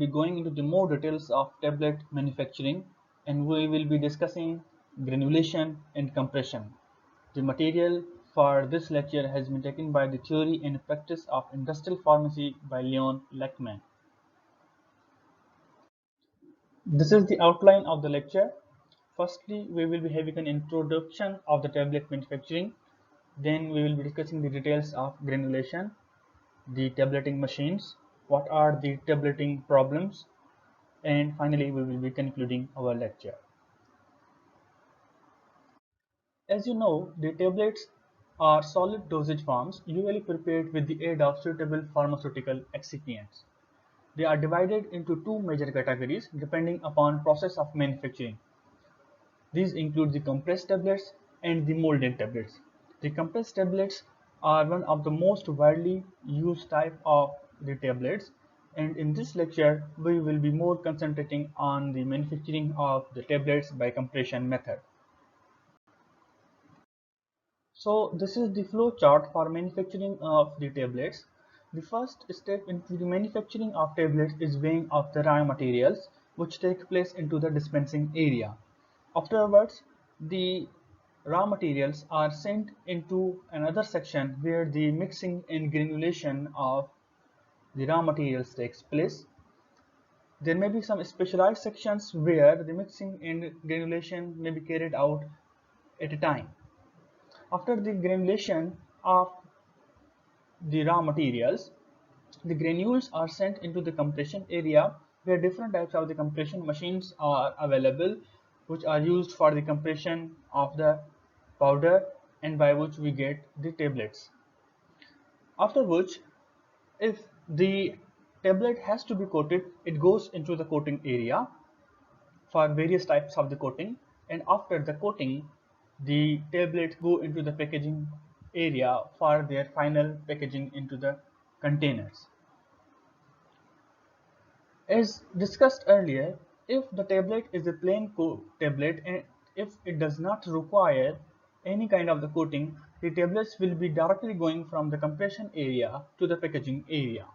be going into the more details of tablet manufacturing, and we will be discussing granulation and compression. The material for this lecture has been taken by the Theory and Practice of Industrial Pharmacy by Leon Lachman. This is the outline of the lecture. Firstly, we will be having an introduction of the tablet manufacturing. Then we will be discussing the details of granulation, the tableting machines, what are the tableting problems, and finally we will be concluding our lecture. As you know, the tablets are solid dosage forms usually prepared with the aid of suitable pharmaceutical excipients. They are divided into two major categories depending upon process of manufacturing. These include the compressed tablets and the molded tablets. The compressed tablets are one of the most widely used type of the tablets, and in this lecture we will be more concentrating on the manufacturing of the tablets by compression method. So this is the flow chart for manufacturing of the tablets. The first step into the manufacturing of tablets is weighing of the raw materials which take place into the dispensing area. Afterwards, the raw materials are sent into another section where the mixing and granulation of the raw materials takes place. There may be some specialized sections where the mixing and granulation may be carried out at a time. After the granulation of the raw materials, the granules are sent into the compression area where different types of the compression machines are available which are used for the compression of the powder and by which we get the tablets. After which, if the tablet has to be coated, it goes into the coating area for various types of the coating, and after the coating the tablets go into the packaging area for their final packaging into the containers. As discussed earlier, if the tablet is a plain tablet and if it does not require any kind of the coating, the tablets will be directly going from the compression area to the packaging area.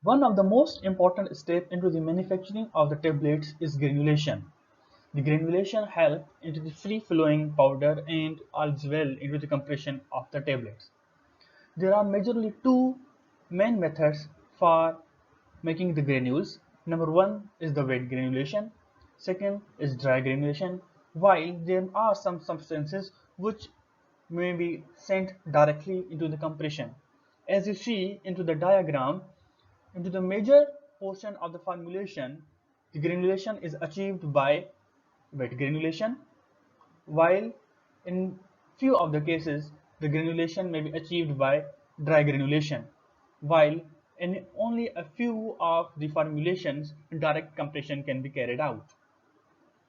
One of the most important steps into the manufacturing of the tablets is granulation. The granulation helps into the free-flowing powder and as well into the compression of the tablets. There are majorly two main methods for making the granules. Number one is the wet granulation, second is dry granulation, while there are some substances which may be sent directly into the compression. As you see into the diagram, into the major portion of the formulation, the granulation is achieved by wet granulation, while in few of the cases the granulation may be achieved by dry granulation, while in only a few of the formulations direct compression can be carried out.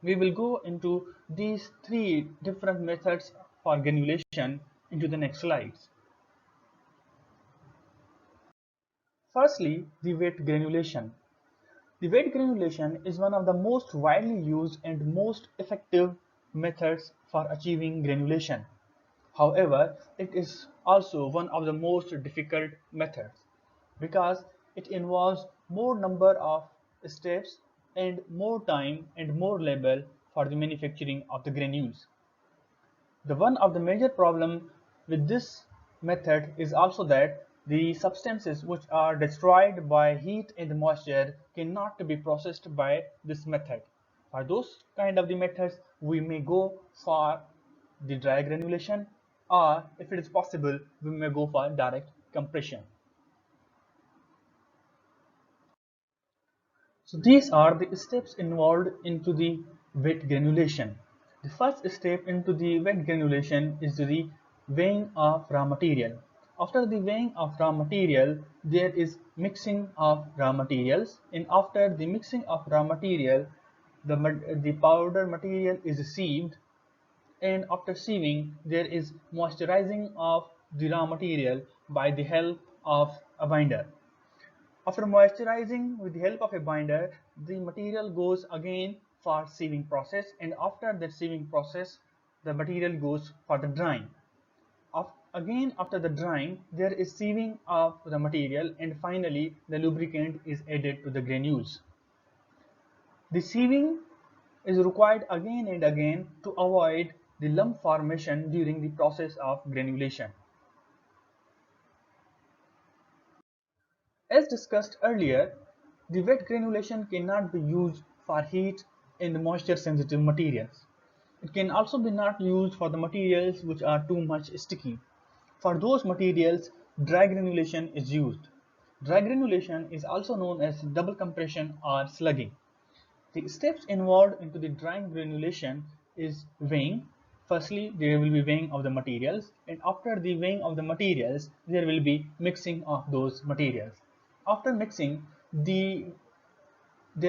We will go into these three different methods for granulation into the next slides. Firstly, the wet granulation. The wet granulation is one of the most widely used and most effective methods for achieving granulation. However, it is also one of the most difficult methods because it involves more number of steps and more time and more labor for the manufacturing of the granules. The one of the major problem with this method is also that the substances which are destroyed by heat and moisture cannot be processed by this method. For those kind of the methods, we may go for the dry granulation, or if it is possible, we may go for direct compression. So these are the steps involved into the wet granulation. The first step into the wet granulation is the weighing of raw material. After the weighing of raw material, there is mixing of raw materials, and after the mixing of raw material, the powder material is sieved, and after sieving, there is moisturizing of the raw material by the help of a binder. After moisturizing with the help of a binder, the material goes again for sieving process, and after the sieving process, the material goes for the drying. Again, after the drying, there is sieving of the material, and finally the lubricant is added to the granules. The sieving is required again and again to avoid the lump formation during the process of granulation. As discussed earlier, the wet granulation cannot be used for heat and moisture sensitive materials. It can also be not used for the materials which are too much sticky. For those materials, dry granulation is used. Dry granulation is also known as double compression or slugging. The steps involved into the drying granulation is weighing. Firstly, there will be weighing of the materials, and after the weighing of the materials, there will be mixing of those materials. After mixing, there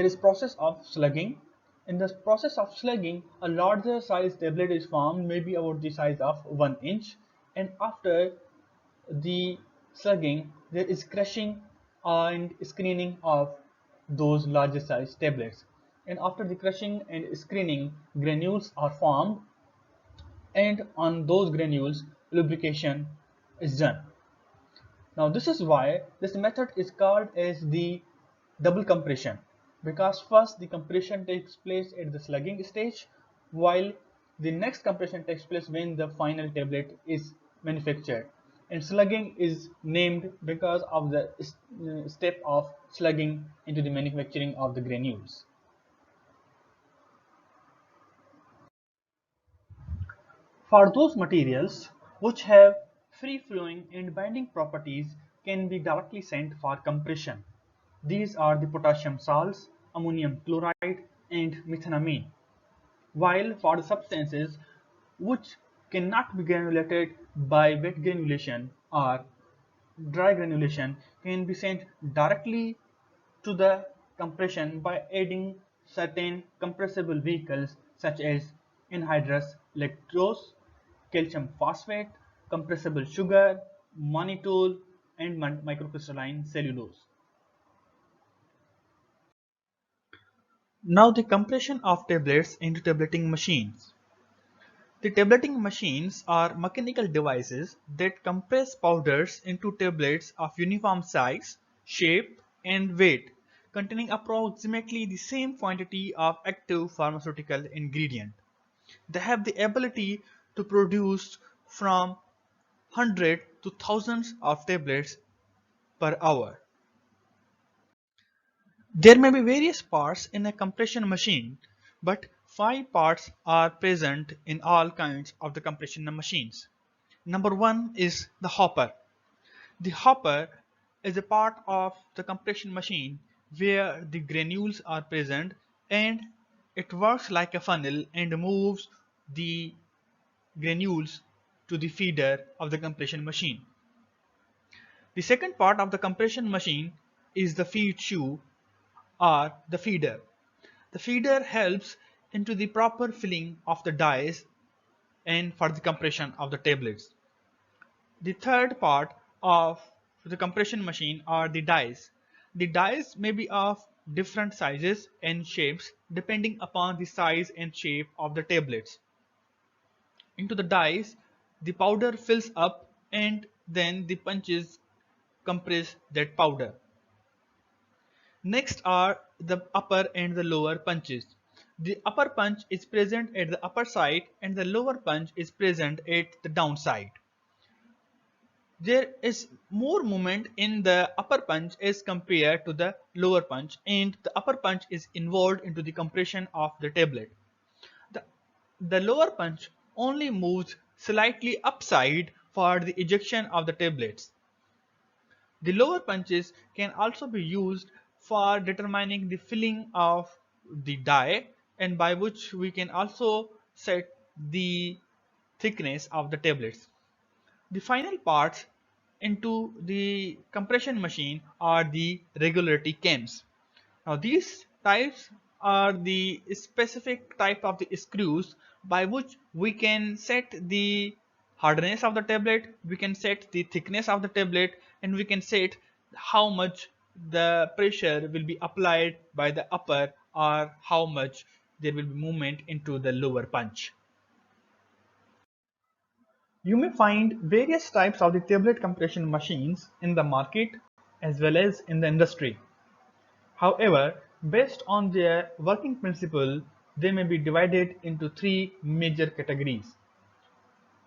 is process of slugging. In the process of slugging, a larger size tablet is formed, maybe about the size of 1 inch, and after the slugging, there is crushing and screening of those larger size tablets. And after the crushing and screening, granules are formed, and on those granules, lubrication is done. Now this is why this method is called as the double compression, because first the compression takes place at the slugging stage, while the next compression takes place when the final tablet is manufactured. And slugging is named because of the step of slugging into the manufacturing of the granules. For those materials which have free-flowing and binding properties can be directly sent for compression. These are the potassium salts, ammonium chloride, and methenamine. While for the substances which cannot be granulated by wet granulation or dry granulation can be sent directly to the compression by adding certain compressible vehicles such as anhydrous lactose, calcium phosphate, compressible sugar, mannitol, and microcrystalline cellulose. Now the compression of tablets into tableting machines. The tableting machines are mechanical devices that compress powders into tablets of uniform size, shape, and weight, containing approximately the same quantity of active pharmaceutical ingredient. They have the ability to produce from hundreds to thousands of tablets per hour. There may be various parts in a compression machine, but 5 parts are present in all kinds of the compression machines. Number 1 is the hopper. The hopper is a part of the compression machine where the granules are present, and it works like a funnel and moves the granules to the feeder of the compression machine. The second part of the compression machine is the feed tube or the feeder. The feeder helps into the proper filling of the dyes and for the compression of the tablets. The third part of the compression machine are the dies. The dies may be of different sizes and shapes depending upon the size and shape of the tablets. Into the dies, the powder fills up and then the punches compress that powder. Next are the upper and the lower punches. The upper punch is present at the upper side and the lower punch is present at the downside. There is more movement in the upper punch as compared to the lower punch, and the upper punch is involved into the compression of the tablet. The, the lower punch only moves slightly upside for the ejection of the tablets. The lower punches can also be used for determining the filling of the dye, and by which we can also set the thickness of the tablets. The final parts into the compression machine are the regularity cams. Now these types are the specific type of the screws by which we can set the hardness of the tablet, we can set the thickness of the tablet, and we can set how much the pressure will be applied by the upper or how much there will be movement into the lower punch. You may find various types of the tablet compression machines in the market as well as in the industry. However, based on their working principle, they may be divided into three major categories.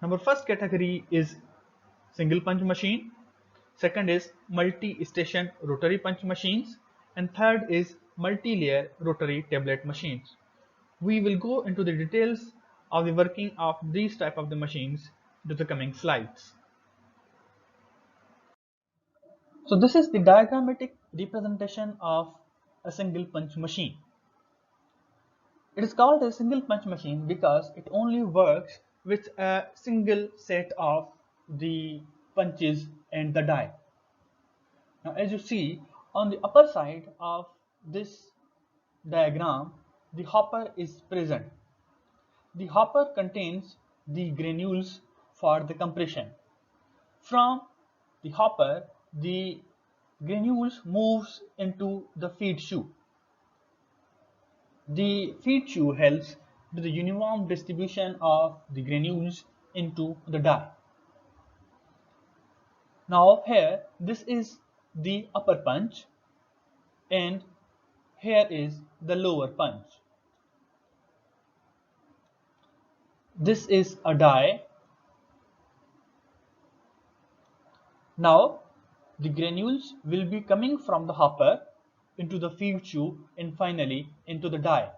Number first category is single punch machine, second is multi-station rotary punch machines, and third is multi-layer rotary tablet machines. We will go into the details of the working of these type of the machines to the coming slides. So this is the diagrammatic representation of a single punch machine. It is called a single punch machine because it only works with a single set of the punches and the die. Now as you see on the upper side of this diagram, the hopper is present. The hopper contains the granules for the compression. From the hopper, the granules moves into the feed shoe. The feed shoe helps to the uniform distribution of the granules into the die. Now here, this is the upper punch and here is the lower punch. This is a die. Now the granules will be coming from the hopper into the feed shoe and finally into the die.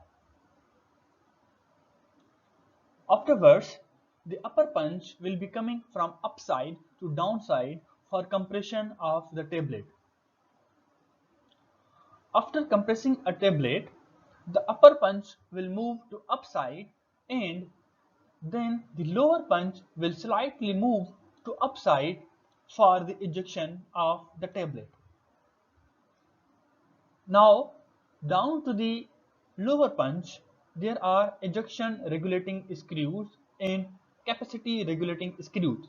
Afterwards, the upper punch will be coming from upside to downside for compression of the tablet. After compressing a tablet, the upper punch will move to upside and then the lower punch will slightly move to upside for the ejection of the tablet. Now down to the lower punch, there are ejection regulating screws and capacity regulating screws.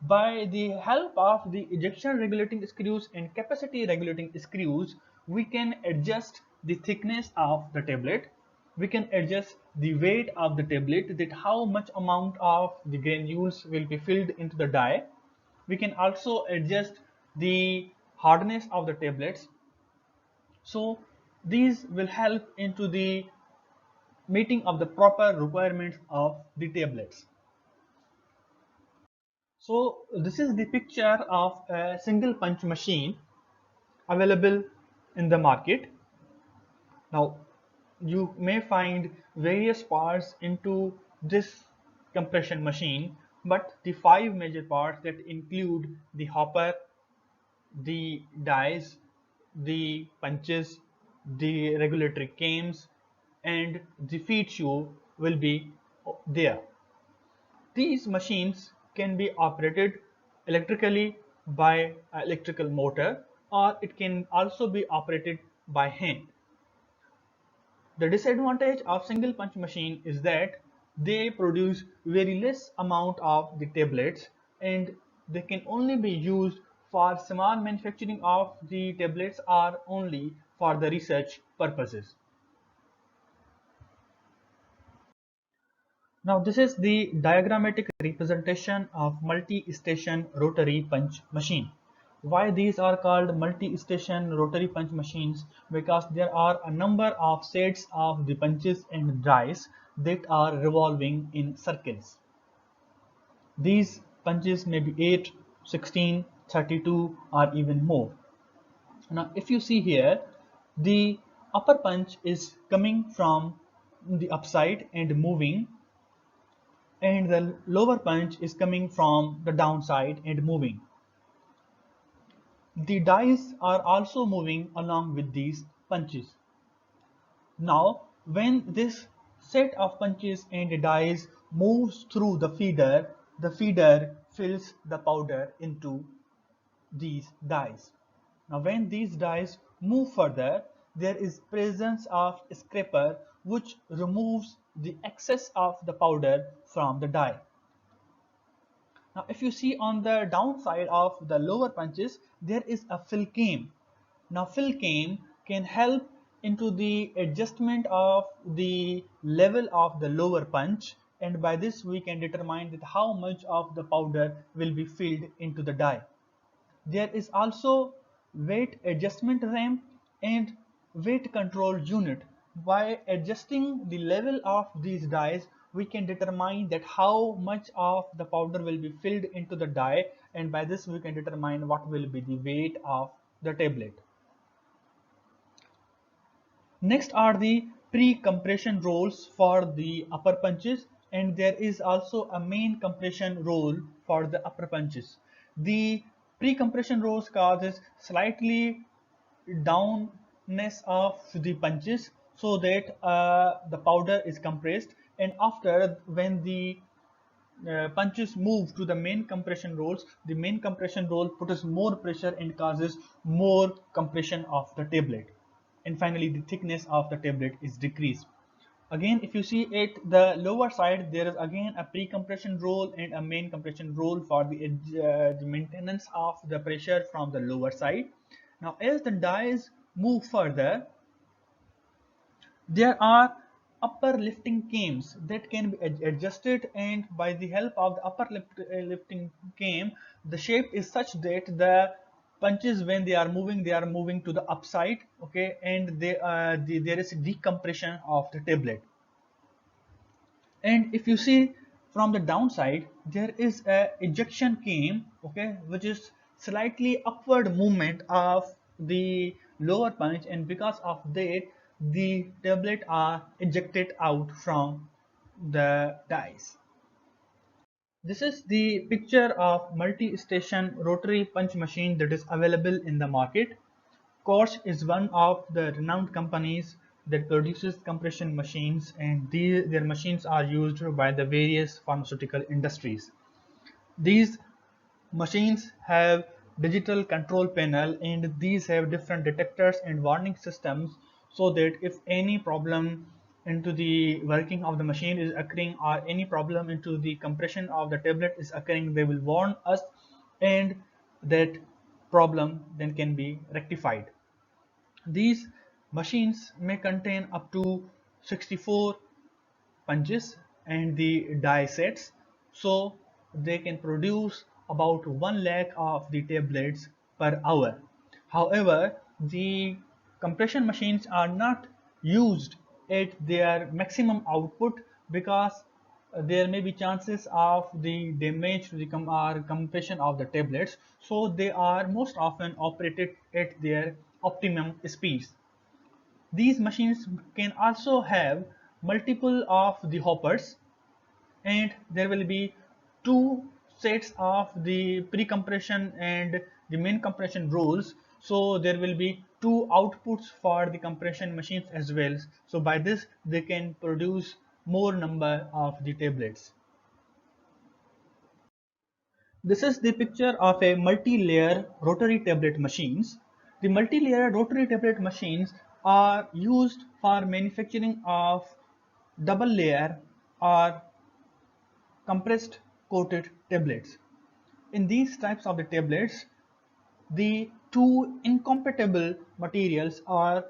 By the help of the ejection regulating screws and capacity regulating screws, we can adjust the thickness of the tablet. We can adjust the weight of the tablet, that how much amount of the granules will be filled into the die. We can also adjust the hardness of the tablets. So these will help into the meeting of the proper requirements of the tablets. So this is the picture of a single punch machine available in the market. Now you may find various parts into this compression machine, but the five major parts that include the hopper, the dies, the punches, the regulatory cams, and the feed shoe will be there. These machines can be operated electrically by an electrical motor, or it can also be operated by hand. The disadvantage of single punch machine is that they produce very less amount of the tablets and they can only be used for small manufacturing of the tablets or only for the research purposes. Now this is the diagrammatic representation of multi-station rotary punch machine. Why these are called multi-station rotary punch machines? Because there are a number of sets of the punches and dies that are revolving in circles. These punches may be 8, 16, 32 or even more. Now if you see here, the upper punch is coming from the upside and moving, and the lower punch is coming from the downside and moving. The dies are also moving along with these punches. Now when this set of punches and dies moves through the feeder fills the powder into these dies. Now when these dies move further, there is presence of scraper which removes the excess of the powder from the die. Now if you see on the downside of the lower punches, there is a fill cam. Now fill cam can help into the adjustment of the level of the lower punch and by this we can determine that how much of the powder will be filled into the die. There is also weight adjustment ramp and weight control unit. By adjusting the level of these dies, we can determine that how much of the powder will be filled into the die, and by this we can determine what will be the weight of the tablet. Next are the pre-compression rolls for the upper punches, and there is also a main compression roll for the upper punches. The pre-compression rolls causes slightly downness of the punches so that the powder is compressed, and after when the punches move to the main compression rolls, the main compression roll puts more pressure and causes more compression of the tablet, and finally the thickness of the tablet is decreased. Again, if you see at the lower side, there is again a pre-compression roll and a main compression roll for the maintenance of the pressure from the lower side. Now as the dies move further, there are upper lifting cams that can be adjusted, and by the help of the upper lifting cam, the shape is such that the punches, when they are moving to the upside, okay, and there is a decompression of the tablet. And if you see from the downside, there is a ejection cam, okay, which is slightly upward movement of the lower punch, and because of that the tablet are ejected out from the dies. This is the picture of multi-station rotary punch machine that is available in the market. Koch is one of the renowned companies that produces compression machines, and their machines are used by the various pharmaceutical industries. These machines have digital control panel, and these have different detectors and warning systems, so that if any problem into the working of the machine is occurring, or any problem into the compression of the tablet is occurring, they will warn us, and that problem then can be rectified. These machines may contain up to 64 punches and the die sets, so they can produce about 1 lakh of the tablets per hour. However, the compression machines are not used at their maximum output because there may be chances of the damage to the compression of the tablets, so they are most often operated at their optimum speeds. These machines can also have multiple of the hoppers, and there will be two sets of the pre-compression and the main compression rolls, so there will be two outputs for the compression machines as well, so by this they can produce more number of the tablets. This is the picture of a multi-layer rotary tablet machines. The multi-layer rotary tablet machines are used for manufacturing of double layer or compressed coated tablets. In these types of the tablets, the two incompatible materials are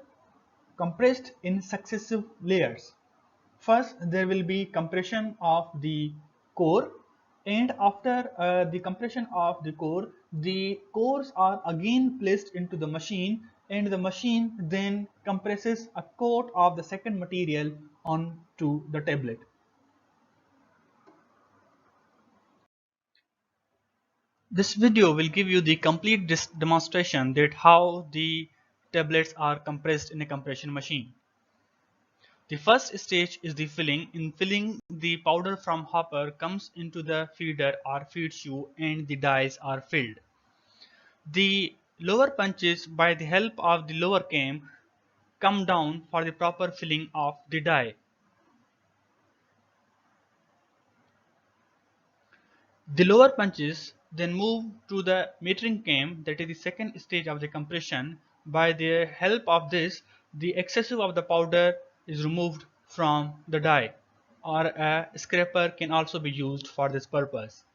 compressed in successive layers. First, there will be compression of the core, and after the compression of the core, the cores are again placed into the machine, and the machine then compresses a coat of the second material onto the tablet. This video will give you the complete demonstration that how the tablets are compressed in a compression machine. The first stage is the filling. In filling, the powder from hopper comes into the feeder or feed shoe, and the dies are filled. The lower punches, by the help of the lower cam, come down for the proper filling of the die. The lower punches then move to the metering cam, that is the second stage of the compression. By the help of this, the excessive of the powder is removed from the die, or a scraper can also be used for this purpose.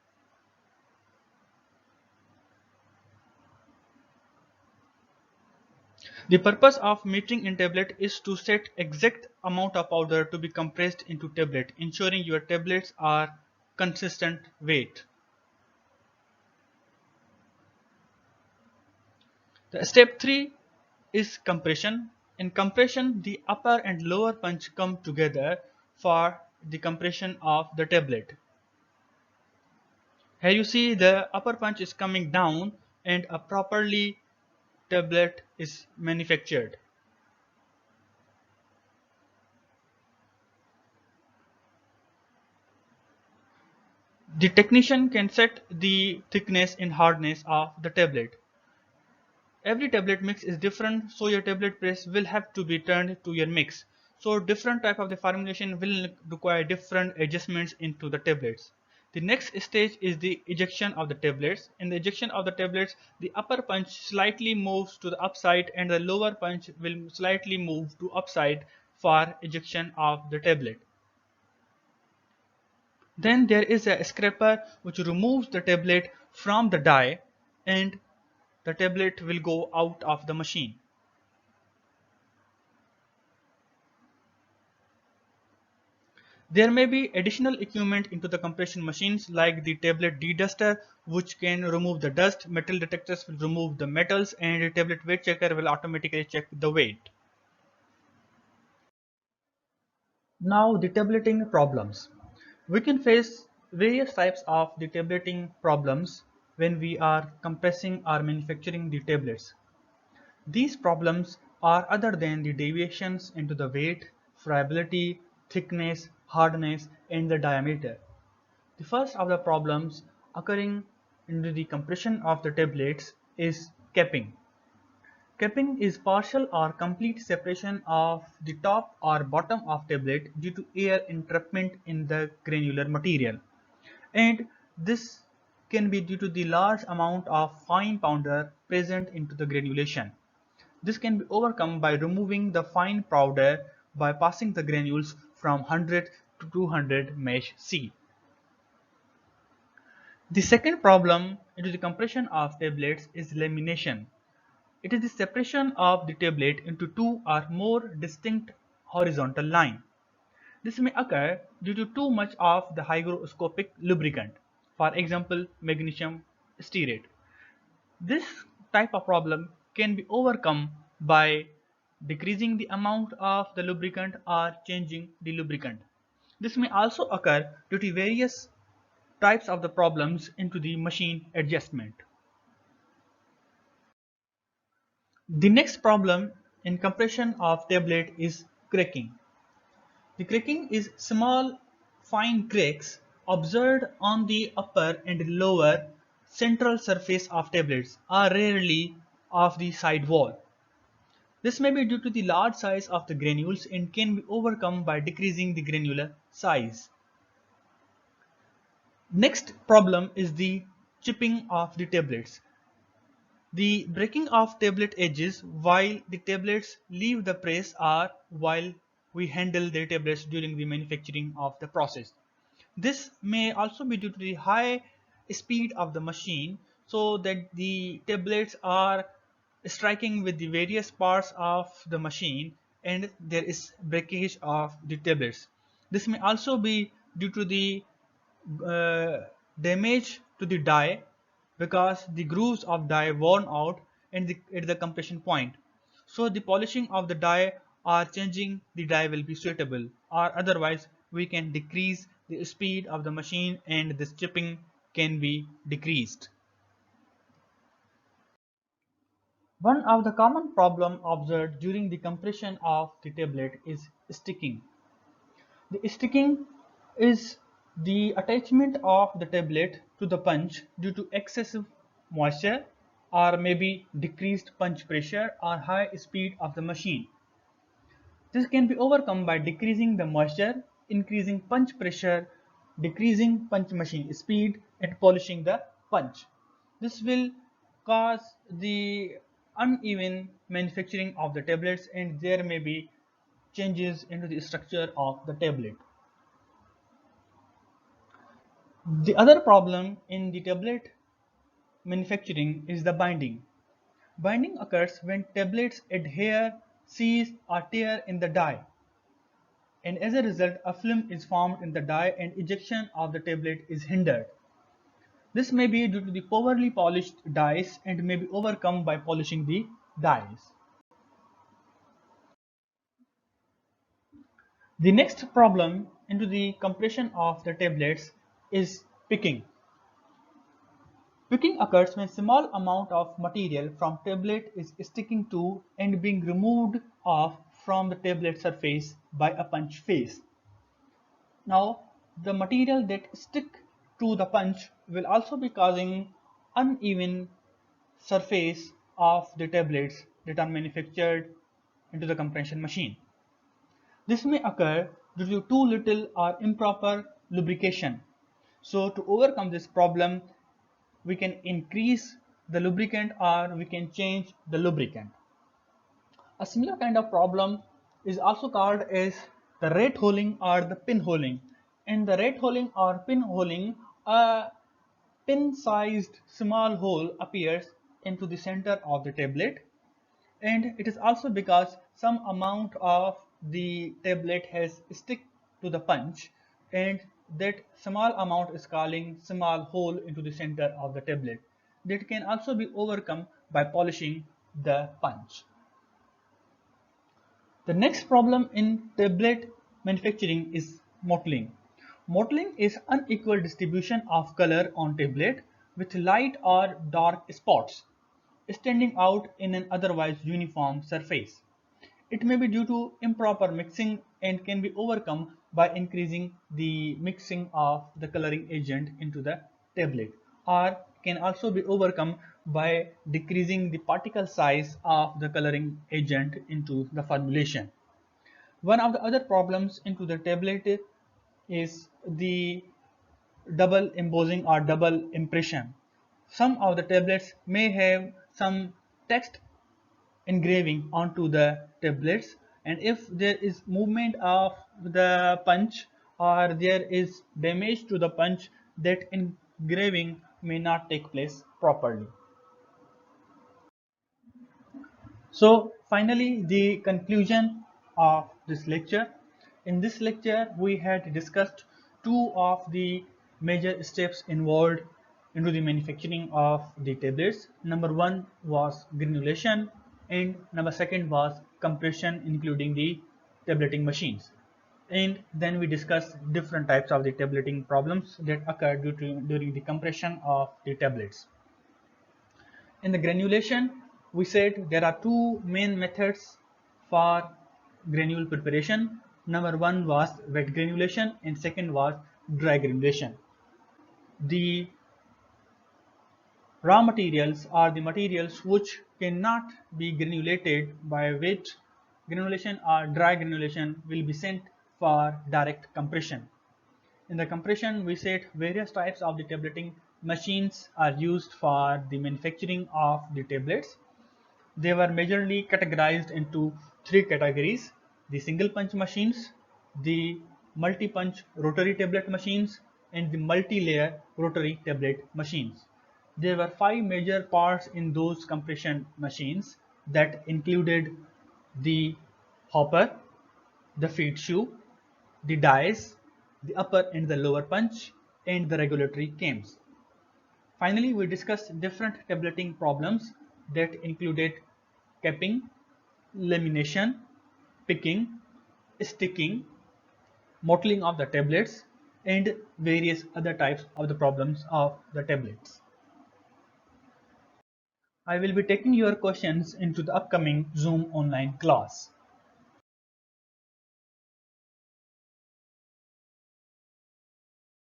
The purpose of metering in tablet is to set exact amount of powder to be compressed into tablet, ensuring your tablets are consistent weight. The step 3 is compression. In compression, the upper and lower punch come together for the compression of the tablet. Here you see the upper punch is coming down and a properly tablet is manufactured. The technician can set the thickness and hardness of the tablet. Every tablet mix is different, so your tablet press will have to be turned to your mix. So different type of the formulation will require different adjustments into the tablets. The next stage is the ejection of the tablets. In the ejection of the tablets, the upper punch slightly moves to the upside and the lower punch will slightly move to upside for ejection of the tablet. Then there is a scraper which removes the tablet from the die and the tablet will go out of the machine. There may be additional equipment into the compression machines like the tablet deduster, which can remove the dust, metal detectors will remove the metals, and the tablet weight checker will automatically check the weight. Now the tableting problems. We can face various types of the tableting problems when we are compressing or manufacturing the tablets. These problems are other than the deviations into the weight, friability, thickness, hardness, and the diameter. The first of the problems occurring in the compression of the tablets is capping. Capping is partial or complete separation of the top or bottom of tablet due to air entrapment in the granular material, and this can be due to the large amount of fine powder present into the granulation. This can be overcome by removing the fine powder by passing the granules from 100 to 200 mesh C. The second problem into the compression of tablets is lamination. It is the separation of the tablet into two or more distinct horizontal lines. This may occur due to too much of the hygroscopic lubricant, for example magnesium stearate. This type of problem can be overcome by decreasing the amount of the lubricant or changing the lubricant. This may also occur due to various types of the problems into the machine adjustment. The next problem in compression of tablet is cracking. The cracking is small fine cracks observed on the upper and lower central surface of tablets or rarely of the side wall. This may be due to the large size of the granules and can be overcome by decreasing the granular size. Next problem is the chipping of the tablets. The breaking of tablet edges while the tablets leave the press or while we handle the tablets during the manufacturing of the process. This may also be due to the high speed of the machine, so that the tablets are striking with the various parts of the machine and there is breakage of the tablets. This may also be due to the uh, damage to the die because the grooves of die worn out at the compression point. So the polishing of the die or changing the die will be suitable, or otherwise we can decrease the speed of the machine and this chipping can be decreased. One of the common problem observed during the compression of the tablet is sticking. The sticking is the attachment of the tablet to the punch due to excessive moisture or maybe decreased punch pressure or high speed of the machine. This can be overcome by decreasing the moisture, increasing punch pressure, decreasing punch machine speed, and polishing the punch. This will cause the uneven manufacturing of the tablets and there may be changes into the structure of the tablet. The other problem in the tablet manufacturing is the binding. Binding occurs when tablets adhere, seize, or tear in the die, and as a result a film is formed in the die and ejection of the tablet is hindered. This may be due to the poorly polished dies and may be overcome by polishing the dies. The next problem into the compression of the tablets is picking. Picking occurs when small amount of material from tablet is sticking to and being removed off from the tablet surface by a punch face. Now, the material that stick to the punch will also be causing uneven surface of the tablets that are manufactured into the compression machine. This may occur due to too little or improper lubrication. So to overcome this problem, we can increase the lubricant or we can change the lubricant. A similar kind of problem is also called as the rat holing or the pinholing. In the rat holing or pinholing, a pin-sized small hole appears into the center of the tablet, and it is also because some amount of the tablet has stick to the punch, and that small amount is calling small hole into the center of the tablet. That can also be overcome by polishing the punch. The next problem in tablet manufacturing is mottling. Mottling is unequal distribution of color on tablet with light or dark spots standing out in an otherwise uniform surface. It may be due to improper mixing and can be overcome by increasing the mixing of the coloring agent into the tablet, or can also be overcome by decreasing the particle size of the coloring agent into the formulation. One of the other problems into the tablet is the double embossing or double impression. Some of the tablets may have some text engraving onto the tablets, and if there is movement of the punch or there is damage to the punch, that engraving may not take place properly. So finally, the conclusion of this lecture. In this lecture, we had discussed two of the major steps involved into the manufacturing of the tablets. Number one was granulation, and number second was compression, including the tableting machines. And then we discussed different types of the tableting problems that occur during the compression of the tablets. In the granulation, we said there are two main methods for granule preparation. Number one was wet granulation and second was dry granulation. The raw materials are the materials which cannot be granulated by wet granulation or dry granulation will be sent for direct compression. In the compression, we said various types of the tableting machines are used for the manufacturing of the tablets. They were majorly categorized into three categories: the single punch machines, the multi-punch rotary tablet machines, and the multi-layer rotary tablet machines. There were five major parts in those compression machines that included the hopper, the feed shoe, the dies, the upper and the lower punch, and the regulatory cams. Finally, we discussed different tableting problems that included capping, lamination, picking, sticking, mottling of the tablets, and various other types of the problems of the tablets. I will be taking your questions into the upcoming Zoom online class.